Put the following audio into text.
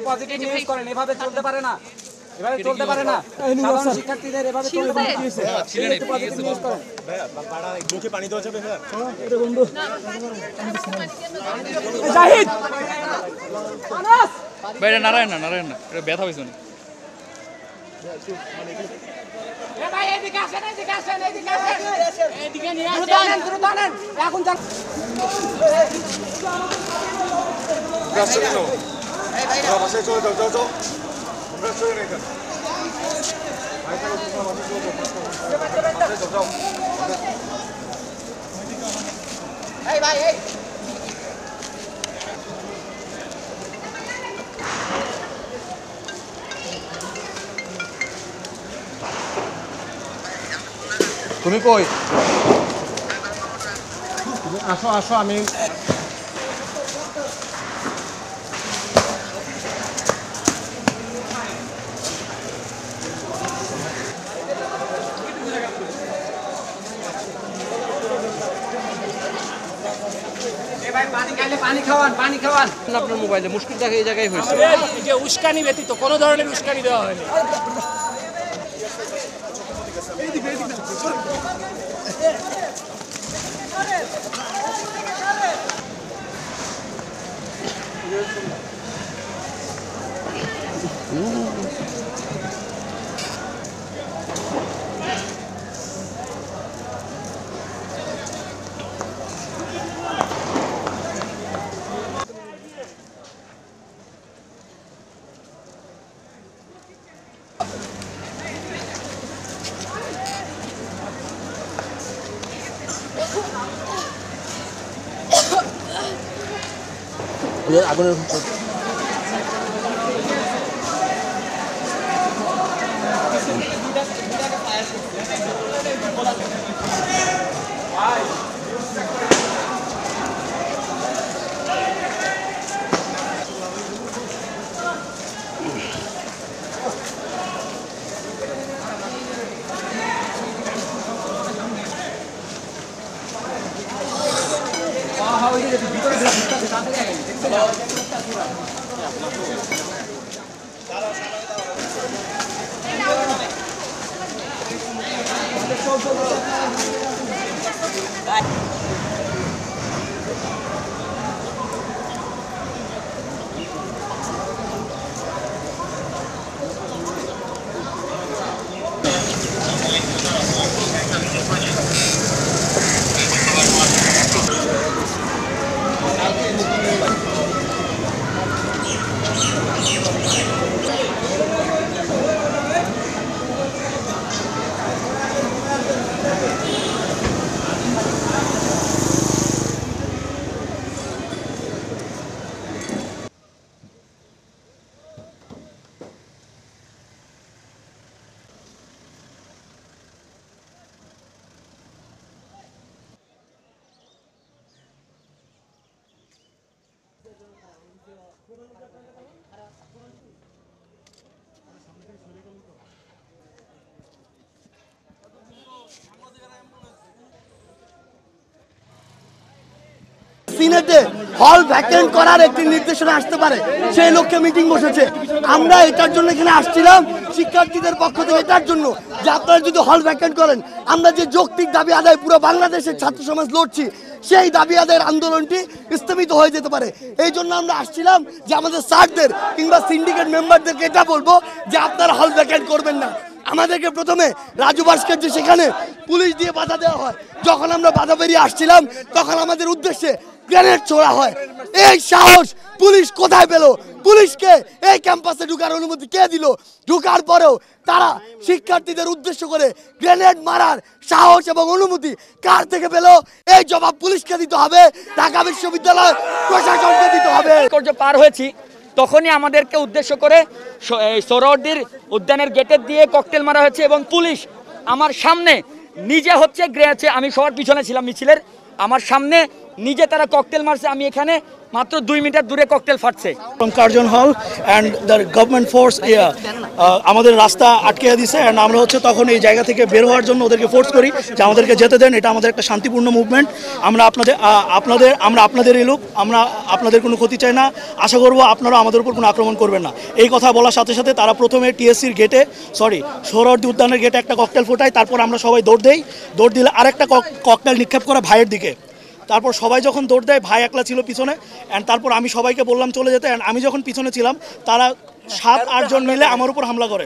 Positive news করেন, এভাবে চলতে পারে না, এভাবে চলতে পারে না। সাধারণ শিক্ষার্থীদের এভাবে চলতে পারে না। একটু পজিটিভ নিউজ করেন। পাড়া মুখে পানি দেওয়া যাবে ভাইয়া? এটা বন্ধু জাহিদ আনাস ভাই এটা নারায়ণ না এটা ব্যথা হইছে না। এ ভাই এদিকে আসেন, এদিকে আসেন, এদিকে আসেন, এদিকে নিয়ে আসেন, দ্রুত আনেন এখন যান। এই ভাই বাসায় চলে যাও, যাও যাও, আমরা চলে নেই কেন? এই ভাই এই তুমি কই? আসো আসো, আমি পানি খাওয়ান, পানি খাওয়ান। আপনার মোবাইলে মুশকিল দেখা এই জায়গায় হয়েছে। যে উস্কানি ব্যতীত কোনো ধরনের উস্কানি দেওয়া হয়নি। আগুনের সিনেটে হল ভ্যাকেন্ট করার একটি নির্দেশনা আসতে পারে, সেই লক্ষ্যে মিটিং বসেছে। আমরা এটার জন্য এখানে আসছিলাম শিক্ষার্থীদের পক্ষ থেকে, এটার জন্য যে আপনারা যদি হল ভ্যাকেন্ট করেন, আমরা যে যৌক্তিক দাবি আদায় পুরো বাংলাদেশের ছাত্র সমাজ লড়ছি, সেই দাবি আদায়ের আন্দোলনটি স্থগিত হয়ে যেতে পারে। এই জন্য আমরা আসছিলাম যে আমাদের স্যারদের কিংবা সিন্ডিকেট মেম্বারদেরকে এটা বলবো যে আপনারা হল ভ্যাকেন্ট করবেন না। আমাদেরকে প্রথমে রাজু ভাস্কর্য সেখানে পুলিশ দিয়ে বাধা দেওয়া হয়, যখন আমরা বাধা বেরিয়ে আসছিলাম তখন আমাদের উদ্দেশ্যে গ্রেনেড ছোড়া হয়। এই সাহস পুলিশ কোথায় পেল? পুলিশকে এই ক্যাম্পাসে ঢুকার অনুমতি কে দিল? ঢুকার পরেও তারা শিক্ষার্থীদের উদ্দেশ্য করে গ্রেনেড মারার সাহস এবং অনুমতি কার থেকে পেল? এই জবাব পুলিশকে দিতে হবে, ঢাকা বিশ্ববিদ্যালয় প্রশাসনকে দিতে হবে। পার হয়েছি তখনই আমাদেরকে উদ্দেশ্য করে সোহরাওয়ার্দীর উদ্যানের গেটের দিয়ে ককটেল মারা হয়েছে এবং পুলিশ আমার সামনে নিজে হচ্ছে আমি সবার পিছনে ছিলাম মিছিলের, আমার সামনে নিজে তারা ককটেল মারছে, আমি এখানে মাত্র 2 মিটার দূরে cocktail ফাটছে। from Karjan Hall and the government force আমাদের রাস্তা আটকে দিয়েছে and আমরা হচ্ছে তখন এই জায়গা থেকে বের হওয়ার জন্য ওদেরকে ফোর্স করি যে আমাদেরকে যেতে দেন, এটা আমাদের একটা শান্তিপূর্ণ মুভমেন্ট, আমরা আপনাদেরই লোক, আমরা আপনাদের কোনো ক্ষতি চাই না, আশা করবো আপনারা আমাদের উপর কোনো আক্রমণ করবেন না। এই কথা বলার সাথে সাথে তারা প্রথমে টিএসসির গেটে সোহরাওয়ার্দী উদ্যানের গেটে একটা ককটেল ফোটায়, তারপর আমরা সবাই দৌড় দিলে আরেকটা ককটেল নিক্ষেপ করে ভাইয়ের দিকে। তারপর সবাই যখন দৌড় দেয়, ভাই একলা ছিল পিছনে, অ্যান্ড তারপর আমি সবাইকে বললাম চলে যেতে, অ্যান্ড আমি যখন পিছনে ছিলাম তারা 7-8 জন মিলে আমার উপর হামলা করে।